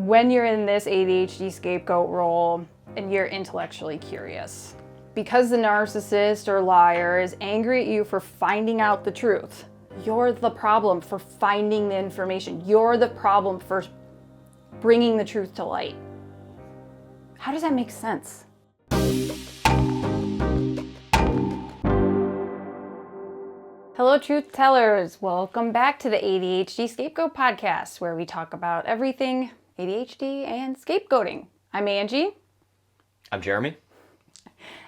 when you're in this ADHD scapegoat role and you're intellectually curious. Because the narcissist or liar is angry at you for finding out the truth, you're the problem for finding the information. You're the problem for bringing the truth to light. How does that make sense? Hello, truth tellers. Welcome back to the ADHD Scapegoat podcast, where we talk about everything ADHD and scapegoating. I'm Angie. I'm Jeremy.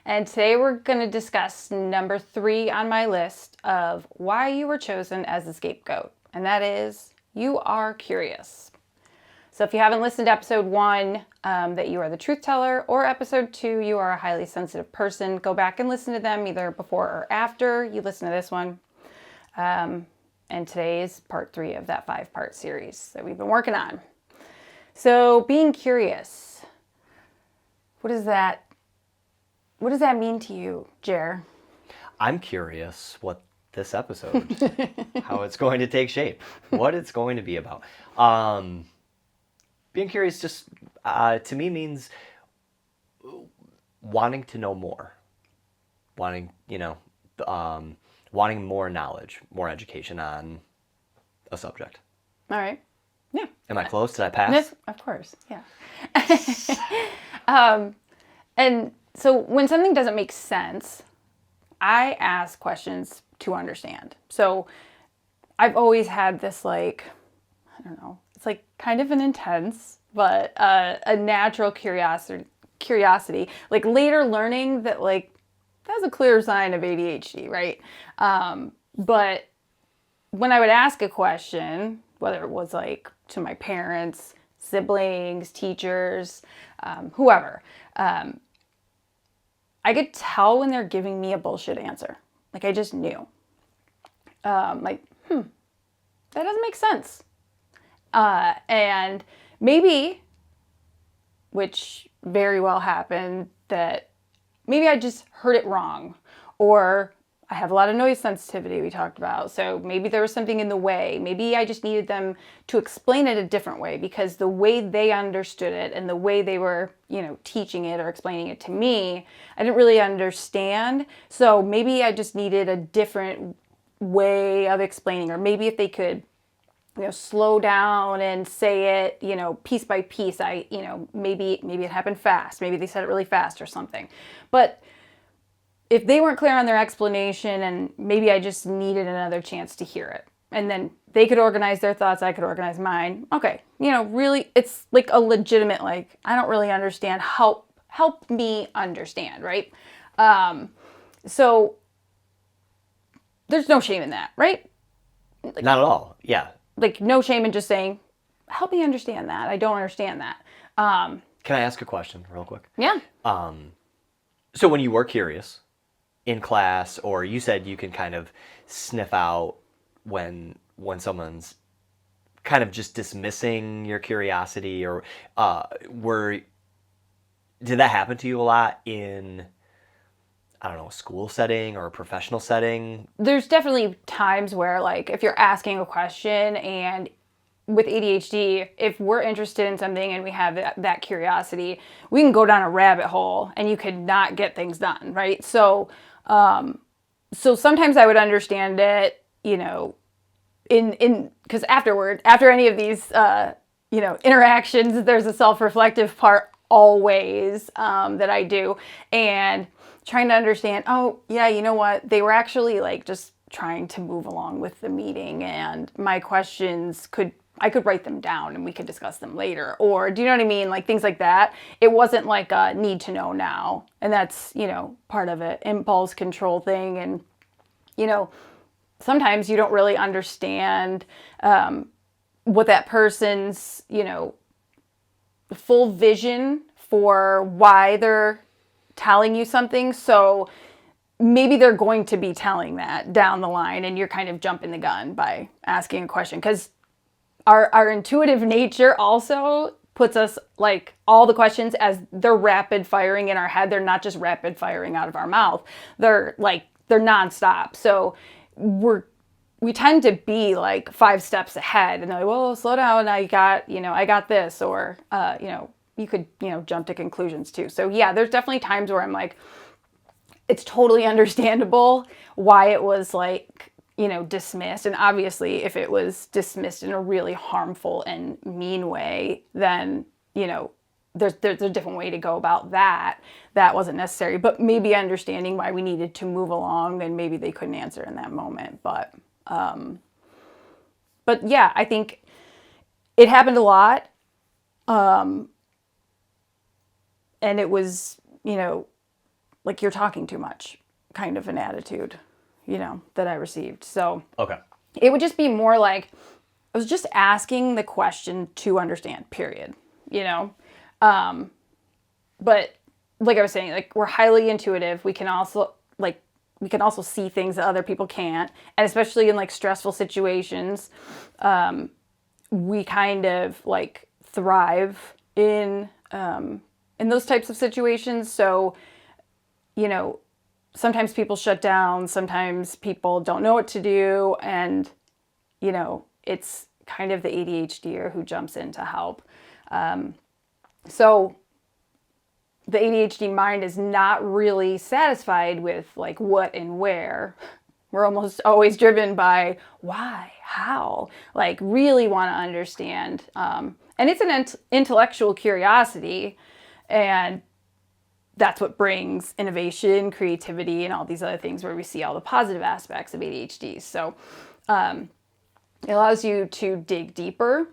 And today we're going to discuss number 3 on my list of why you were chosen as a scapegoat. And that is, you are curious. So if you haven't listened to episode 1, that you are the truth teller, or episode 2, you are a highly sensitive person, go back and listen to them either before or after you listen to this one. And today is part 3 of that 5-part series that we've been working on. So being curious, what does that mean to you, Jer? I'm curious what this episode, how it's going to take shape, what it's going to be about. Being curious just, to me, means wanting to know more. Wanting more knowledge, more education on a subject. All right. Yeah. Am I close? Did I pass? Yes, of course. Yeah. And so when something doesn't make sense, I ask questions to understand. So I've always had this, it's like kind of an intense, but a natural curiosity. Like later learning that that's a clear sign of ADHD, right? But when I would ask a question, whether it was to my parents, siblings, teachers, whoever, I could tell when they're giving me a bullshit answer. I just knew. That doesn't make sense. And maybe, which very well happened, that maybe I just heard it wrong, or I have a lot of noise sensitivity we talked about. So maybe there was something in the way. Maybe I just needed them to explain it a different way, because the way they understood it and the way they were, teaching it or explaining it to me, I didn't really understand. So maybe I just needed a different way of explaining, or maybe if they could, slow down and say it, piece by piece. Maybe it happened fast. Maybe they said it really fast or something. But if they weren't clear on their explanation, and maybe I just needed another chance to hear it, and then they could organize their thoughts, I could organize mine. Okay, really, it's like a legitimate, I don't really understand. Help me understand, right? So there's no shame in that, right? Not at all. Yeah. No shame in just saying, help me understand that. I don't understand that. Can I ask a question real quick? Yeah. So when you were curious in class, or you said you can kind of sniff out when someone's kind of just dismissing your curiosity, or did that happen to you a lot in, I don't know, a school setting or a professional setting? There's definitely times where, if you're asking a question, and with ADHD, if we're interested in something and we have that curiosity, we can go down a rabbit hole and you could not get things done, right? So sometimes I would understand it, because after any of these, interactions, there's a self-reflective part always that I do, and trying to understand, oh yeah, you know what, they were actually just trying to move along with the meeting, and my questions I could write them down and we could discuss them later. Or do you know what I mean? Things like that. It wasn't a need to know now. And that's, part of it, impulse control thing. And, sometimes you don't really understand what that person's, full vision for why they're telling you something. So maybe they're going to be telling that down the line, and you're kind of jumping the gun by asking a question, because our intuitive nature also puts us all the questions as they're rapid firing in our head. They're not just rapid firing out of our mouth. They're nonstop. So we're we tend to be like 5 steps ahead, and they're like, well, slow down, I got this, or, you could, jump to conclusions too. So yeah, there's definitely times where I'm like, it's totally understandable why it was like, dismissed. And obviously if it was dismissed in a really harmful and mean way, then, there's a different way to go about that. That wasn't necessary, but maybe understanding why we needed to move along, and maybe they couldn't answer in that moment. But yeah, I think it happened a lot. And it was, like you're talking too much kind of an attitude, that I received. So Okay. it would just be more like, I was just asking the question to understand, period, but like I was saying, like, we're highly intuitive. We can also see things that other people can't. And especially in like stressful situations, we kind of like thrive in those types of situations. So, sometimes people shut down, sometimes people don't know what to do. And, it's kind of the ADHDer who jumps in to help. So the ADHD mind is not really satisfied with like what and where. We're almost always driven by why, how, like really want to understand. And it's an intellectual curiosity, and that's what brings innovation, creativity, and all these other things where we see all the positive aspects of ADHD. So it allows you to dig deeper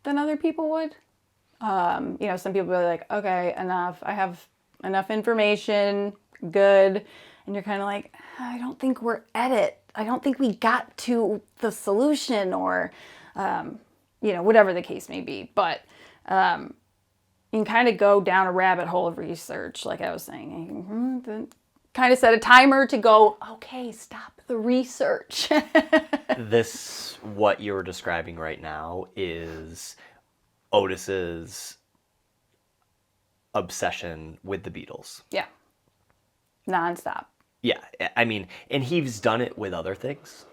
than other people would. Some people are like, okay, enough. I have enough information. Good. And you're kind of like, I don't think we're at it. I don't think we got to the solution, or, whatever the case may be. But you can kind of go down a rabbit hole of research, like I was saying. Kind of set a timer to go, okay, stop the research. What you're describing right now is Otis's obsession with the Beatles. Yeah. Nonstop. Yeah. I mean, and he's done it with other things.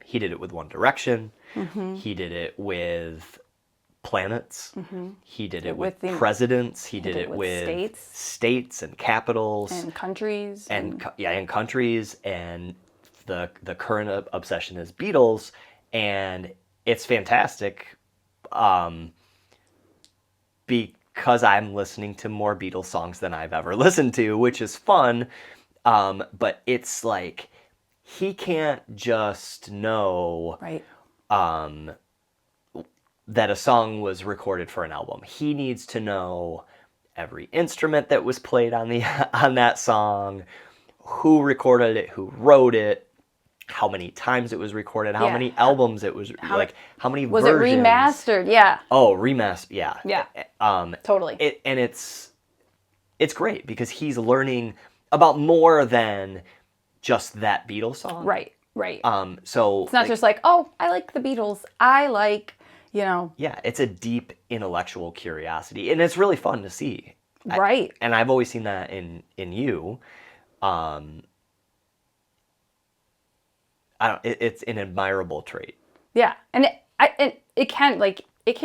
He did it with One Direction. Mm-hmm. He did it with planets. Mm-hmm. He did it with presidents. He did it with states and capitals. And countries. And countries. And the current obsession is Beatles. And it's fantastic. Because I'm listening to more Beatles songs than I've ever listened to, which is fun. But it's like, he can't just know right. That a song was recorded for an album. He needs to know every instrument that was played on that song, who recorded it, who wrote it, how many times it was recorded, how many albums it was, how many was versions. Was it remastered? Yeah. Oh, remastered, yeah. Yeah. Totally. It's great because he's learning about more than just that Beatles song. Right. So it's not just like, oh, I like the Beatles. I like, Yeah, it's a deep intellectual curiosity, and it's really fun to see. Right. And I've always seen that in you. It's an admirable trait. Yeah, and it can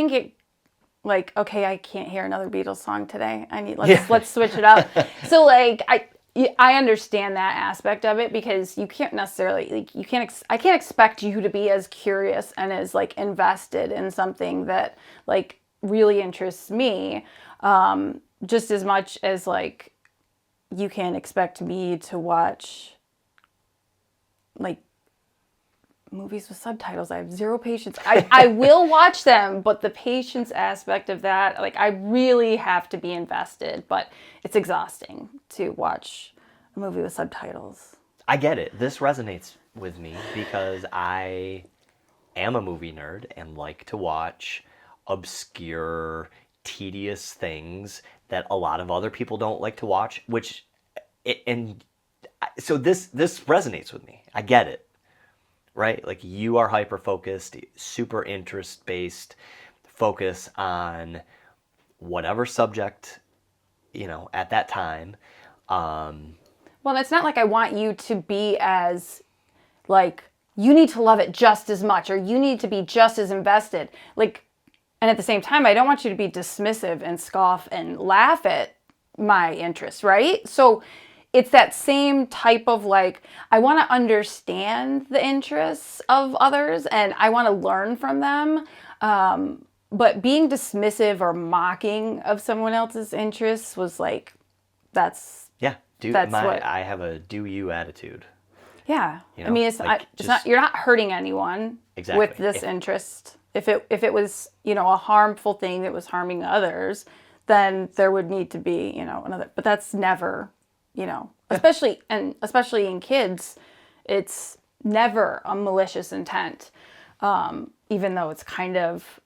get like, okay, I can't hear another Beatles song today. Let's switch it up. So like I understand that aspect of it, because you can't necessarily I can't expect you to be as curious and as like invested in something that like really interests me, just as much as like you can expect me to watch like movies with subtitles. I have zero patience. I will watch them, but the patience aspect of that, like I really have to be invested, but it's exhausting to watch a movie with subtitles. I get it. This resonates with me because I am a movie nerd and like to watch obscure, tedious things that a lot of other people don't like to watch, so this resonates with me. I get it. Right? Like, you are hyper-focused, super interest-based, focus on whatever subject, at that time. Well, it's not like I want you to be as, like, you need to love it just as much, or you need to be just as invested. Like, and at the same time, I don't want you to be dismissive and scoff and laugh at my interests, right? So it's that same type of like, I want to understand the interests of others and I want to learn from them. But being dismissive or mocking of someone else's interests was like, yeah. I have a do you attitude. Yeah. You I know, mean, it's not, you're not hurting anyone with this interest. If it was, a harmful thing that was harming others, then there would need to be, another, but that's never, especially in kids, it's never a malicious intent. Even though it's kind of,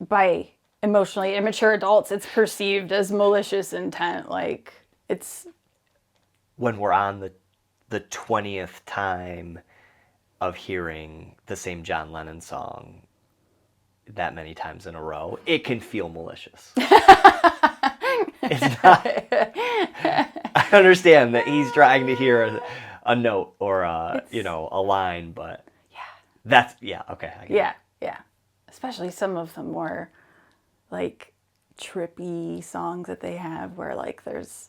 by emotionally immature adults, it's perceived as malicious intent. Like it's when we're on the 20th time of hearing the same John Lennon song that many times in a row, it can feel malicious. It's not. I understand that he's trying to hear a note or a line, but okay. I get it. Yeah. Especially some of the more like trippy songs that they have where like there's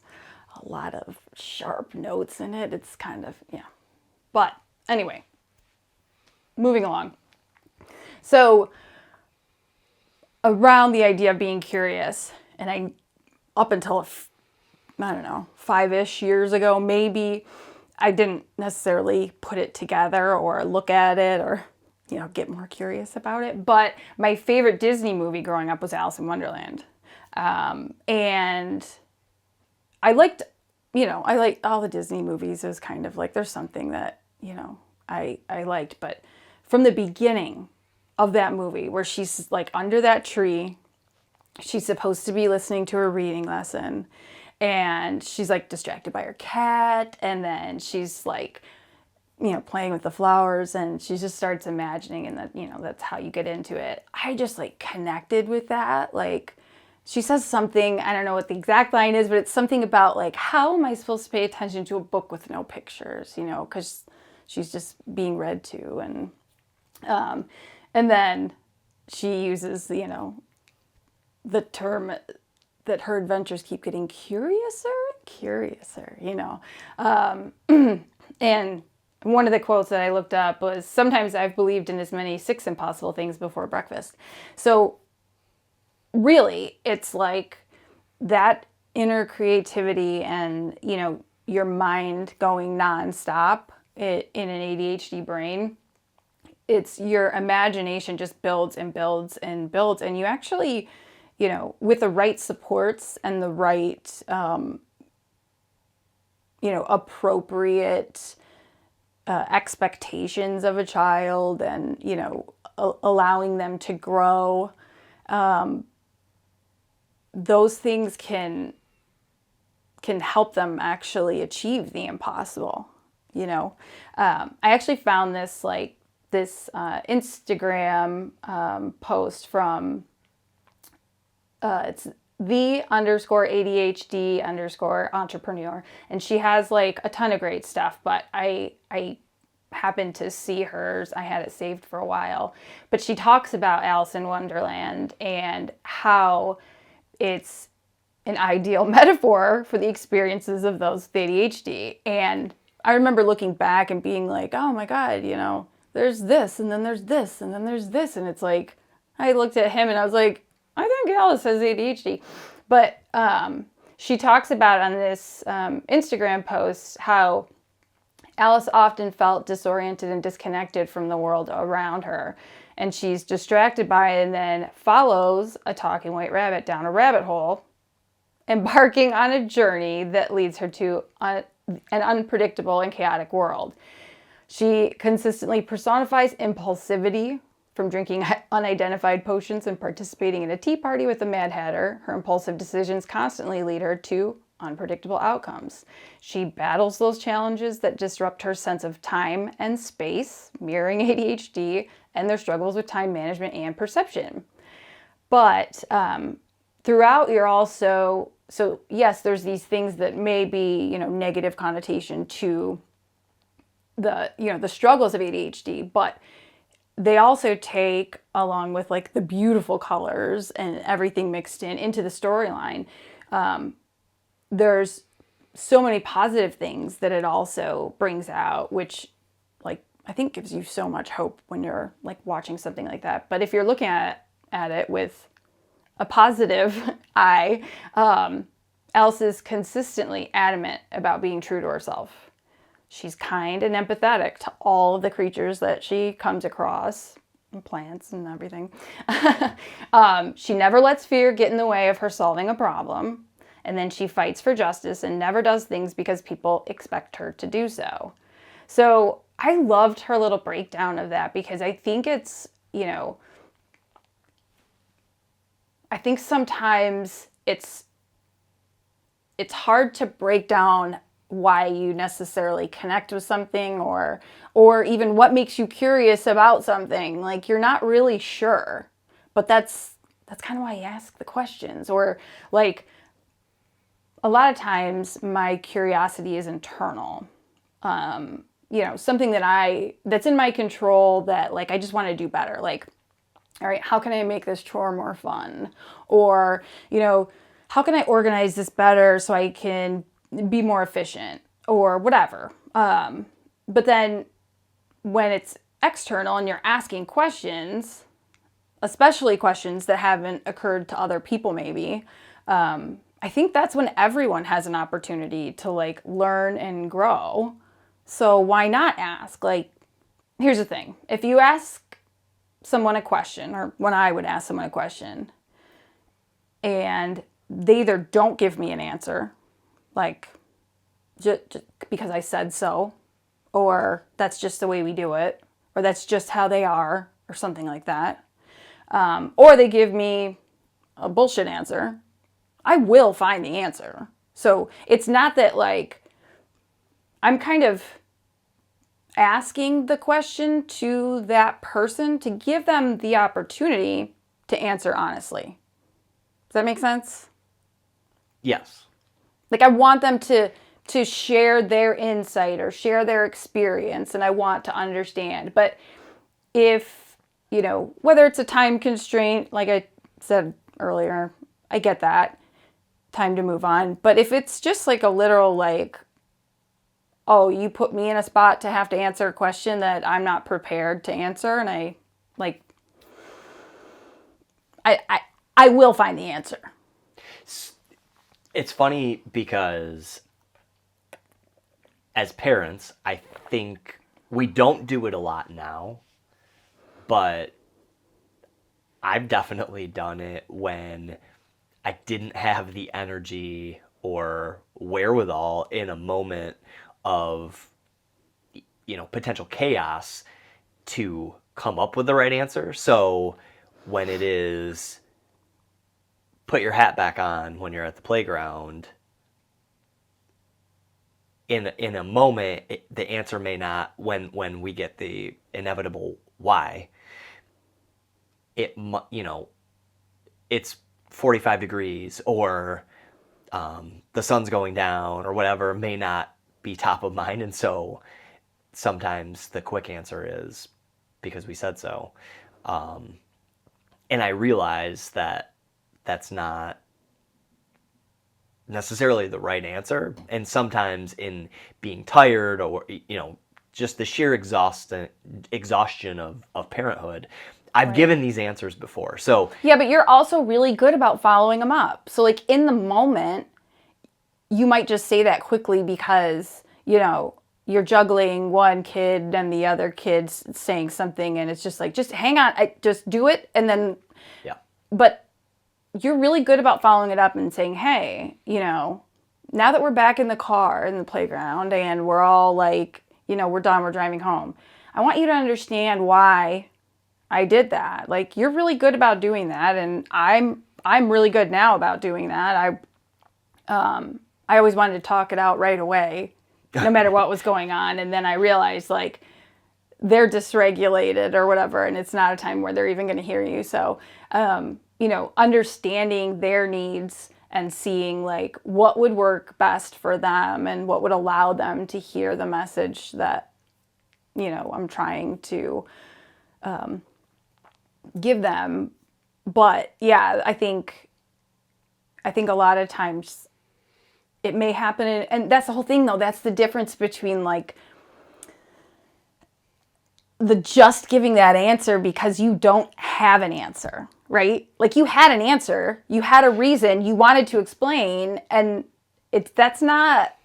a lot of sharp notes in it. It's kind of, But anyway, moving along. So around the idea of being curious, and up until, 5-ish years ago, maybe, I didn't necessarily put it together or look at it or, get more curious about it. But my favorite Disney movie growing up was Alice in Wonderland. And I liked all the Disney movies. It was kind of like, there's something that, I liked. But from the beginning of that movie where she's like under that tree, she's supposed to be listening to her reading lesson and she's like distracted by her cat. And then she's like, playing with the flowers and she just starts imagining and that, that's how you get into it. I just like connected with that. Like she says something, I don't know what the exact line is, but it's something about like, how am I supposed to pay attention to a book with no pictures, because she's just being read to. And then she uses, the term that her adventures keep getting curiouser. And one of the quotes that I looked up was, sometimes I've believed in as many 6 impossible things before breakfast. So really, it's like that inner creativity and, your mind going nonstop in an ADHD brain. It's your imagination just builds and builds and builds. And you actually, with the right supports and the right, appropriate expectations of a child and, allowing them to grow, those things can help them actually achieve the impossible. I actually found this Instagram post from it's _ADHD_entrepreneur, and she has like a ton of great stuff, but I happened to see hers. I had it saved for a while, but she talks about Alice in Wonderland and how it's an ideal metaphor for the experiences of those with ADHD. And I remember looking back and being like, oh my God, there's this, and then there's this, and then there's this. And it's like, I looked at him and I was like, I think Alice has ADHD. But she talks about on this Instagram post how Alice often felt disoriented and disconnected from the world around her. And she's distracted by it and then follows a talking white rabbit down a rabbit hole, embarking on a journey that leads her to an unpredictable and chaotic world. She consistently personifies impulsivity, from drinking unidentified potions and participating in a tea party with the Mad Hatter. Her impulsive decisions constantly lead her to unpredictable outcomes. She battles those challenges that disrupt her sense of time and space, mirroring ADHD and their struggles with time management and perception. But throughout, you're also, yes, there's these things that may be, negative connotation to the struggles of ADHD, but they also take, along with like the beautiful colors and everything mixed into the storyline, there's so many positive things that it also brings out, which like I think gives you so much hope when you're like watching something like that. But if you're looking at it with a positive eye, Alice is consistently adamant about being true to herself. She's kind and empathetic to all of the creatures that she comes across, and plants and everything. She never lets fear get in the way of her solving a problem. And then she fights for justice and never does things because people expect her to do so. So I loved her little breakdown of that, because I think it's, I think sometimes it's hard to break down why you necessarily connect with something, or even what makes you curious about something. Like, you're not really sure, but that's kind of why you ask the questions. Or like, a lot of times my curiosity is internal. Something that's in my control, that like I just want to do better. Like, all right, how can I make this chore more fun? Or, how can I organize this better so I can be more efficient, or whatever. But then when it's external and you're asking questions, especially questions that haven't occurred to other people maybe, I think that's when everyone has an opportunity to like learn and grow. So why not ask? Like, here's the thing. If you ask someone a question, or when I would ask someone a question, and they either don't give me an answer, like just because I said so, or that's just the way we do it, or that's just how they are, or something like that, or they give me a bullshit answer, I will find the answer. So it's not that like I'm kind of asking the question to that person to give them the opportunity to answer honestly. Does that make sense? Yes. Like, I want them to share their insight or share their experience, and I want to understand. But if, whether it's a time constraint, like I said earlier, I get that. Time to move on. But if it's just like a literal like, oh, you put me in a spot to have to answer a question that I'm not prepared to answer, and I will find the answer. It's funny because as parents, I think we don't do it a lot now, but I've definitely done it when I didn't have the energy or wherewithal in a moment of, potential chaos to come up with the right answer. So when it is put your hat back on when you're at the playground, in a moment, the answer may not, when we get the inevitable why, it's 45 degrees, or the sun's going down, or whatever, may not be top of mind. And so sometimes the quick answer is because we said so. And I realize that that's not necessarily the right answer. And sometimes in being tired, or, just the sheer exhaustion of parenthood, I've given these answers before. So yeah, but you're also really good about following them up. So like in the moment, you might just say that quickly because, you're juggling one kid and the other kid's saying something, and it's just like, just hang on, just do it. And then, yeah. But you're really good about following it up and saying, hey, now that we're back in the car in the playground and we're all like, we're done, we're driving home, I want you to understand why I did that. Like, you're really good about doing that, and I'm really good now about doing that. I always wanted to talk it out right away, no matter what was going on, and then I realized like they're dysregulated or whatever, and it's not a time where they're even going to hear you. So, understanding their needs and seeing like what would work best for them and what would allow them to hear the message that I'm trying to give them. But yeah, I think a lot of times it may happen, and that's the whole thing though. That's the difference between like the just giving that answer because you don't have an answer, right? Like you had an answer, you had a reason, you wanted to explain, and that's not,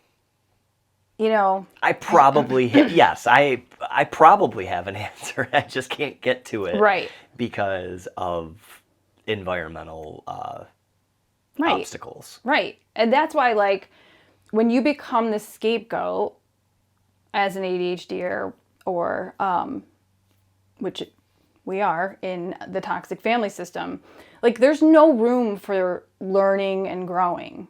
I probably yes, I probably have an answer. I just can't get to it, right, because of environmental right, obstacles. right. And that's why, like, when you become the scapegoat as an ADHD or which we are in the toxic family system, like there's no room for learning and growing.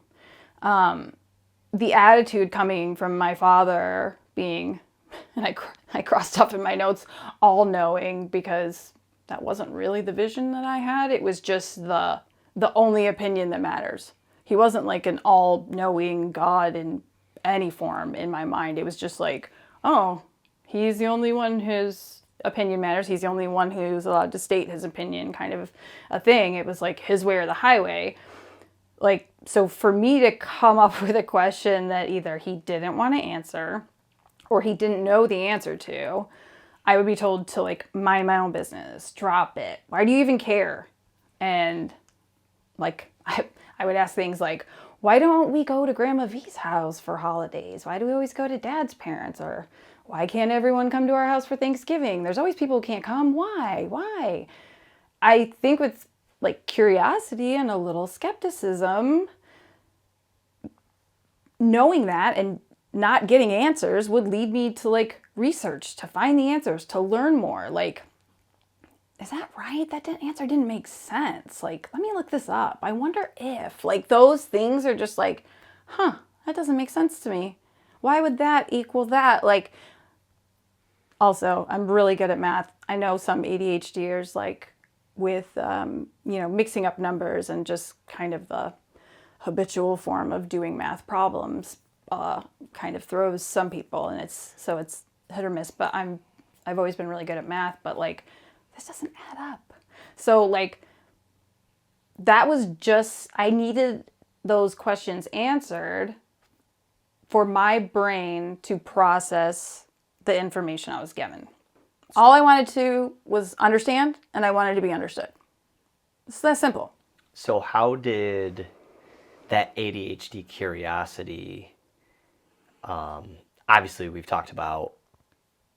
The attitude coming from my father being, and I crossed off in my notes, all knowing, because that wasn't really the vision that I had. It was just the only opinion that matters. He wasn't like an all-knowing God in any form in my mind. It was just like, oh, he's the only one whose opinion matters. He's the only one who's allowed to state his opinion, kind of a thing. It was like his way or the highway. Like, so for me to come up with a question that either he didn't want to answer or he didn't know the answer to, I would be told to like mind my own business, drop it. Why do you even care? And like, I would ask things like, why don't we go to Grandma V's house for holidays? Why do we always go to Dad's parents? Or why can't everyone come to our house for Thanksgiving? There's always people who can't come. Why? I think with like curiosity and a little skepticism, knowing that and not getting answers would lead me to like research, to find the answers, to learn more. Like, is that right? That answer didn't make sense. Like, let me look this up. I wonder if, like, those things are just like, that doesn't make sense to me. Why would that equal that? Like, also, I'm really good at math. I know some ADHDers, like, with, mixing up numbers and just kind of the habitual form of doing math problems kind of throws some people, and it's hit or miss. But I've always been really good at math, but like, this doesn't add up. So like, that was just, I needed those questions answered for my brain to process the information I was given. All I wanted to was understand, and I wanted to be understood. It's that simple. So how did that ADHD curiosity, obviously we've talked about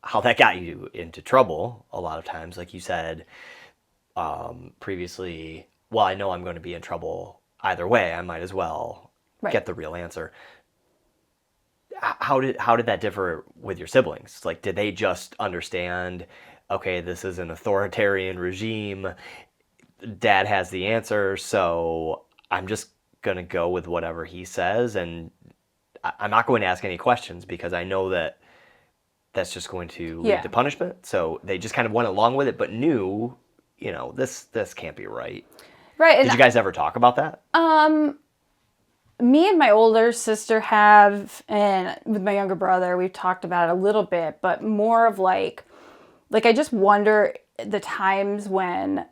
how that got you into trouble a lot of times. Like you said previously, well, I know I'm going to be in trouble either way. I might as well get the real answer. How did that differ with your siblings? Like, did they just understand, okay, this is an authoritarian regime, Dad has the answer, so I'm just going to go with whatever he says, and I'm not going to ask any questions because I know that that's just going to lead to punishment. So they just kind of went along with it, but knew, this can't be right. Right. Did you guys ever talk about that? Me and my older sister have, and with my younger brother, we've talked about it a little bit, but more of like I just wonder the times when,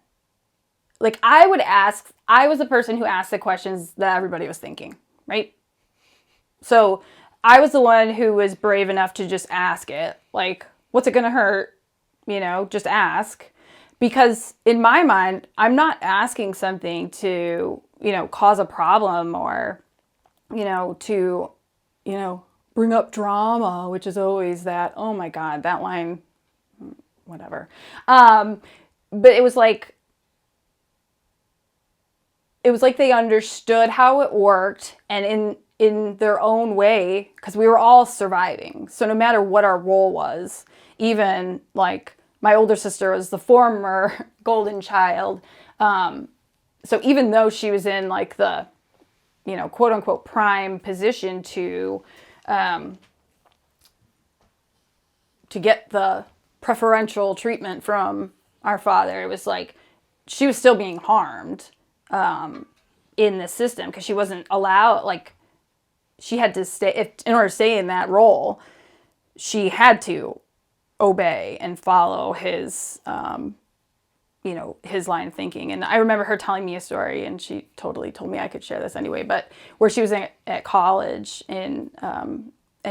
like, I was the person who asked the questions that everybody was thinking, right? So I was the one who was brave enough to just ask it. Like, what's it going to hurt? Just ask. Because in my mind, I'm not asking something to, cause a problem or, to, bring up drama, which is always that, oh my God, that line, whatever. But it was like they understood how it worked, and in their own way, because we were all surviving. So no matter what our role was, even like my older sister was the former golden child. So even though she was in like the, quote unquote prime position to get the preferential treatment from our father, it was like she was still being harmed in the system because she wasn't allowed, like, she had to stay, in order to stay in that role, she had to obey and follow his, his line of thinking. And I remember her telling me a story, and she totally told me I could share this anyway, but where she was at college and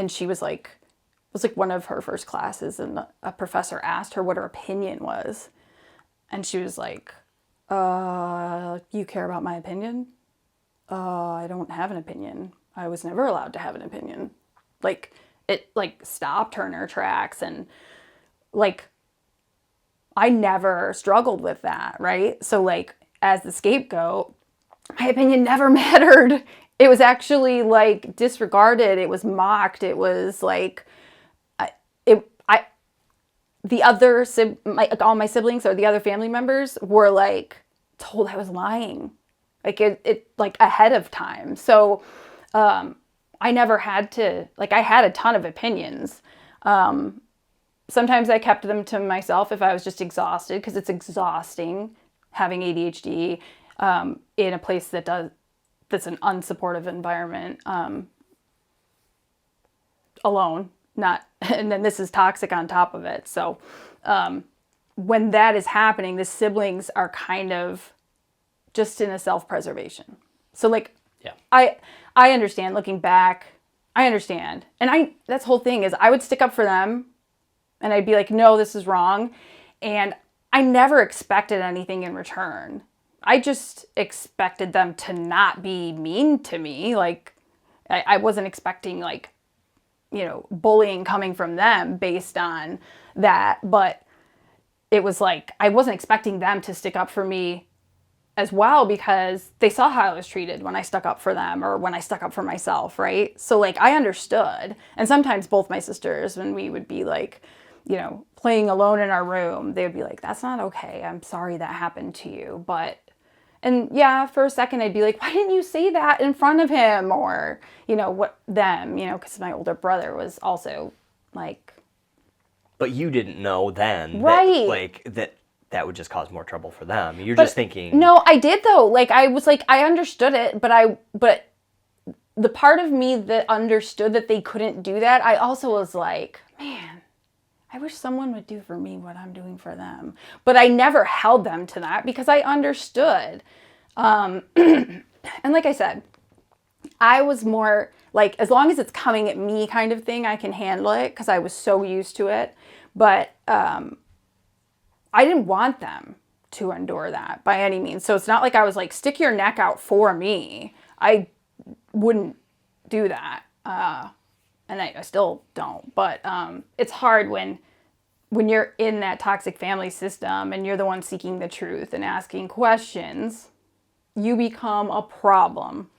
she was like, it was like one of her first classes, and a professor asked her what her opinion was. And she was like, you care about my opinion? I don't have an opinion. I was never allowed to have an opinion. Like, it like stopped her in her tracks. And like, I never struggled with that, right? So like, as the scapegoat, my opinion never mattered. It was actually like disregarded. It was mocked. It was like, all my siblings or the other family members were like told I was lying, like it like ahead of time. So I never had to, like, I had a ton of opinions. Sometimes I kept them to myself if I was just exhausted, because it's exhausting having ADHD in a place that's an unsupportive environment, alone. And then this is toxic on top of it. So when that is happening, the siblings are kind of just in a self-preservation. So like, yeah, I understand looking back. I understand. And that's the whole thing is I would stick up for them and I'd be like, no, this is wrong. And I never expected anything in return. I just expected them to not be mean to me. Like I wasn't expecting like, bullying coming from them based on that. But it was like, I wasn't expecting them to stick up for me as well, because they saw how I was treated when I stuck up for them or when I stuck up for myself, right? So like, I understood. And sometimes both my sisters, when we would be like, playing alone in our room, they would be like, that's not okay. I'm sorry that happened to you. And yeah, for a second I'd be like, why didn't you say that in front of him? Or, because my older brother was also like. But you didn't know then. Right. That would just cause more trouble for them. You're just thinking. No, I did though. Like, I was like, I understood it, but the part of me that understood that they couldn't do that, I also was like, man, I wish someone would do for me what I'm doing for them. But I never held them to that because I understood. And like I said, I was more like, as long as it's coming at me kind of thing, I can handle it because I was so used to it. But I didn't want them to endure that by any means. So it's not like I was like, stick your neck out for me. I wouldn't do that. And I still don't. But it's hard when you're in that toxic family system and you're the one seeking the truth and asking questions, you become a problem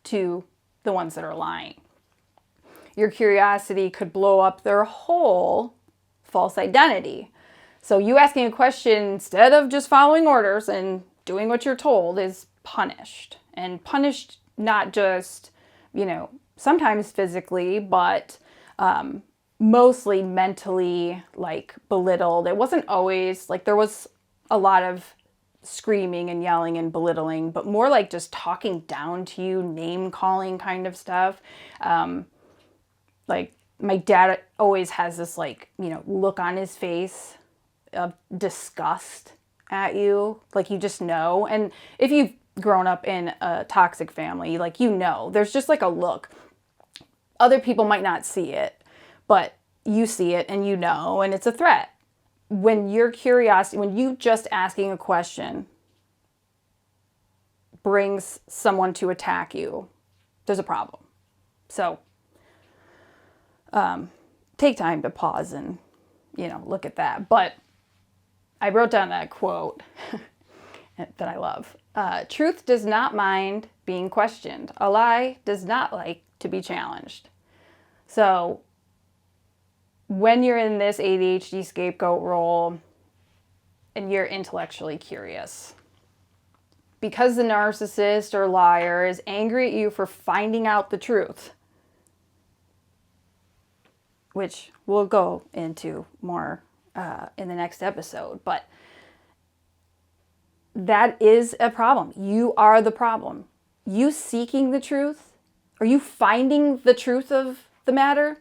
to the ones that are lying. Your curiosity could blow up their whole false identity. So you asking a question instead of just following orders and doing what you're told is punished. And punished not just, sometimes physically, but mostly mentally, like belittled. It wasn't always like, there was a lot of screaming and yelling and belittling, but more like just talking down to you, name calling kind of stuff. Like my dad always has this like, look on his face of disgust at you. Like, you just know. And if you've grown up in a toxic family, like, there's just like a look. Other people might not see it, but you see it and and it's a threat. When your curiosity, when you just asking a question brings someone to attack you, there's a problem. So take time to pause and, look at that. But I wrote down that quote that I love. Truth does not mind being questioned. A lie does not like to be challenged. So when you're in this ADHD scapegoat role and you're intellectually curious, because the narcissist or liar is angry at you for finding out the truth, which we'll go into more in the next episode, but that is a problem. You are the problem. You seeking the truth, or you finding the truth of the matter,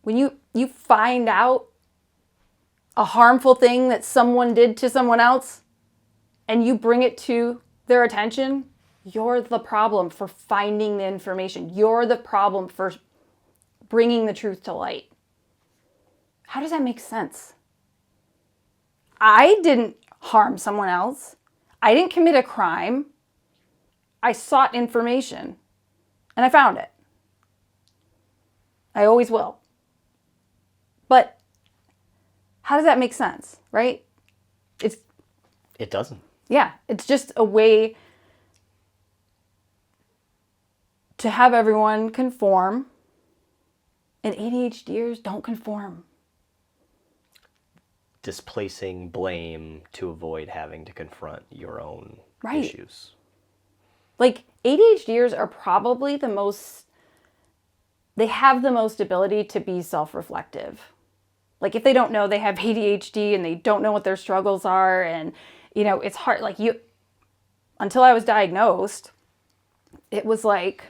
when you find out a harmful thing that someone did to someone else and you bring it to their attention, you're the problem for finding the information. You're the problem for bringing the truth to light. How does that make sense? I didn't harm someone else. I didn't commit a crime. I sought information and I found it. I always will. But how does that make sense, right? It doesn't. Yeah, it's just a way to have everyone conform, and ADHDers don't conform. Displacing blame to avoid having to confront your own Right. issues. Like, ADHDers are probably they have the most ability to be self-reflective. Like, if they don't know they have ADHD and they don't know what their struggles are, and, it's hard. Like, until I was diagnosed, it was like,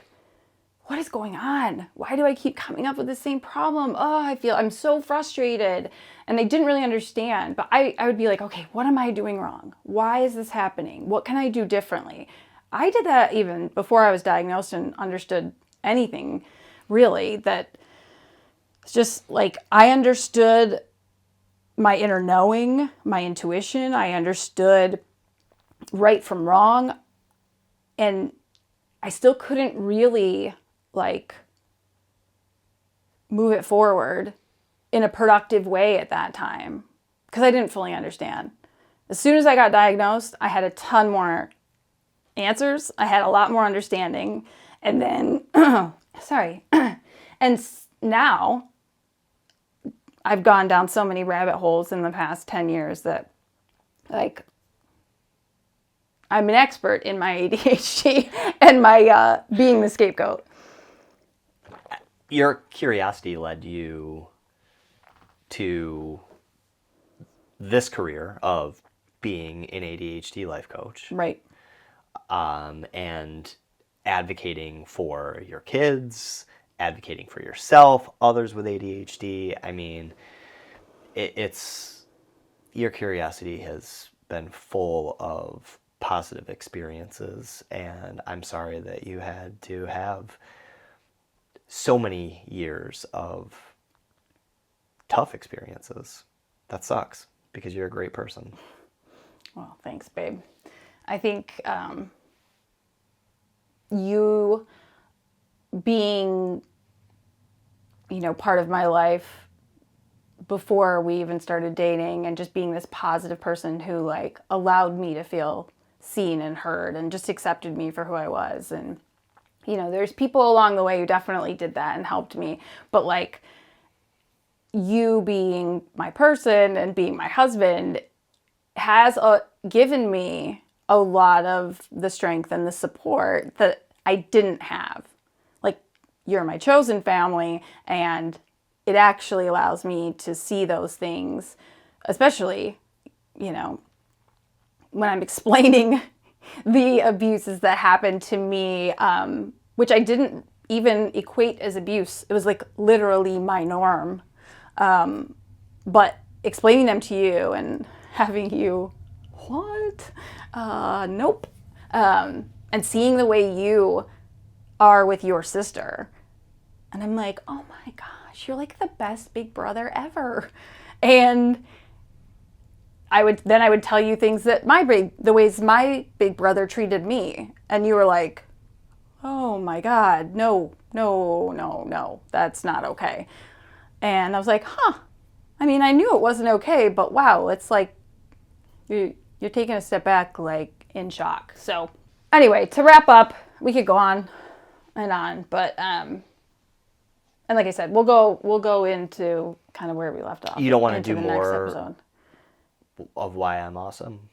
what is going on? Why do I keep coming up with the same problem? Oh, I'm so frustrated. And they didn't really understand. But I would be like, okay, what am I doing wrong? Why is this happening? What can I do differently? I did that even before I was diagnosed and understood anything, really. That it's just like, I understood my inner knowing, my intuition. I understood right from wrong. And I still couldn't really move it forward in a productive way at that time because I didn't fully understand. As soon as I got diagnosed, I had a ton more answers. I had a lot more understanding. And then, and now I've gone down so many rabbit holes in the past 10 years that I'm an expert in my ADHD and my being the scapegoat. Your curiosity led you to this career of being an ADHD life coach. Right. And advocating for your kids, advocating for yourself, others with ADHD. I mean, it's your curiosity has been full of positive experiences, and I'm sorry that you had to have so many years of tough experiences. That sucks because you're a great person. Well, thanks, babe. I think you being, part of my life before we even started dating and just being this positive person who allowed me to feel seen and heard and just accepted me for who I was. And, there's people along the way who definitely did that and helped me. But you being my person and being my husband has given me a lot of the strength and the support that I didn't have. You're my chosen family, and it actually allows me to see those things, especially, when I'm explaining the abuses that happened to me, which I didn't even equate as abuse. It was literally my norm. But explaining them to you and having you, what? Nope. And seeing the way you are with your sister. And I'm like, oh my gosh, you're the best big brother ever. And I would tell you things that the ways my big brother treated me. And you were like, oh my God, no, that's not okay. And I was like, I mean, I knew it wasn't okay, but wow, it's you're taking a step back, in shock. So anyway, to wrap up, we could go on and on, but, and like I said, we'll go into kind of where we left off. You don't want to into do the next more episode. Of why I'm awesome?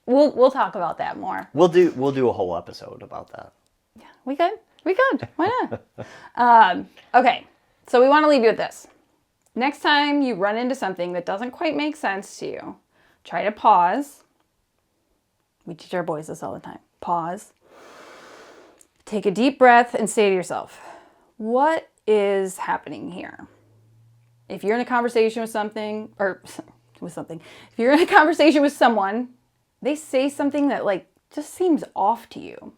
We'll talk about that more. We'll do a whole episode about that. Yeah, we could. Why not? Okay, so we want to leave you with this. Next time you run into something that doesn't quite make sense to you, try to pause. We teach our boys this all the time. Pause. Take a deep breath and say to yourself, what is happening here? If you're in a conversation with something, if you're in a conversation with someone, they say something that like just seems off to you.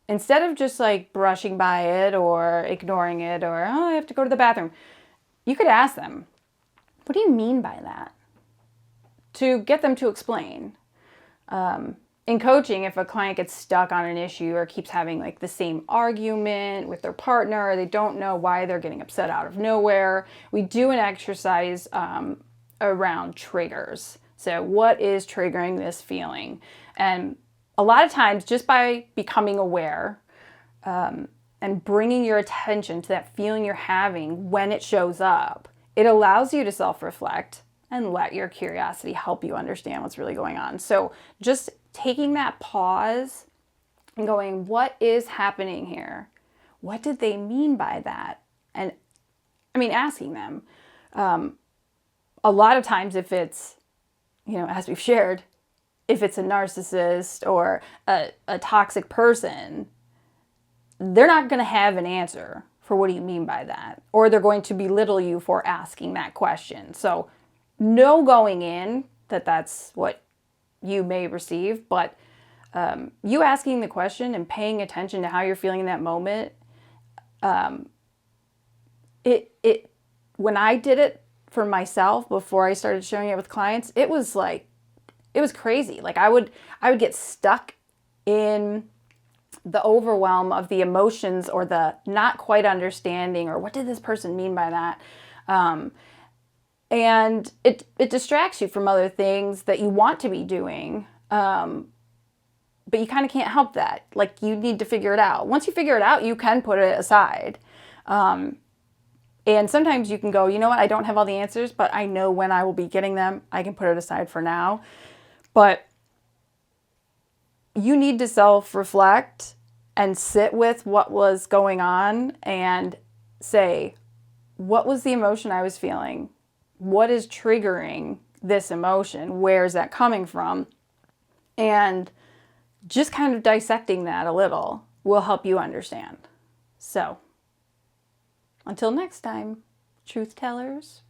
Instead of just like brushing by it or ignoring it or, oh, I have to go to the bathroom, you could ask them, what do you mean by that? To get them to explain. In coaching, if a client gets stuck on an issue or keeps having like the same argument with their partner, or they don't know why they're getting upset out of nowhere, we do an exercise around triggers. So what is triggering this feeling? And a lot of times, just by becoming aware and bringing your attention to that feeling you're having when it shows up, it allows you to self-reflect and let your curiosity help you understand what's really going on. So just taking that pause and going, what is happening here? What did they mean by that? And I mean, asking them. A lot of times if it's, as we've shared, if it's a narcissist or a toxic person, they're not going to have an answer for what do you mean by that? Or they're going to belittle you for asking that question. So know going in that that's what you may receive, but you asking the question and paying attention to how you're feeling in that moment, when I did it for myself before I started sharing it with clients, it was crazy. Like I would get stuck in the overwhelm of the emotions or the not quite understanding or what did this person mean by that? And it distracts you from other things that you want to be doing. But you kind of can't help that. Like you need to figure it out. Once you figure it out, you can put it aside. And sometimes you can go, you know what, I don't have all the answers, but I know when I will be getting them. I can put it aside for now. But you need to self-reflect and sit with what was going on and say, what was the emotion I was feeling? What is triggering this emotion? Where is that coming from? And just kind of dissecting that a little will help you understand. So, until next time, truth tellers.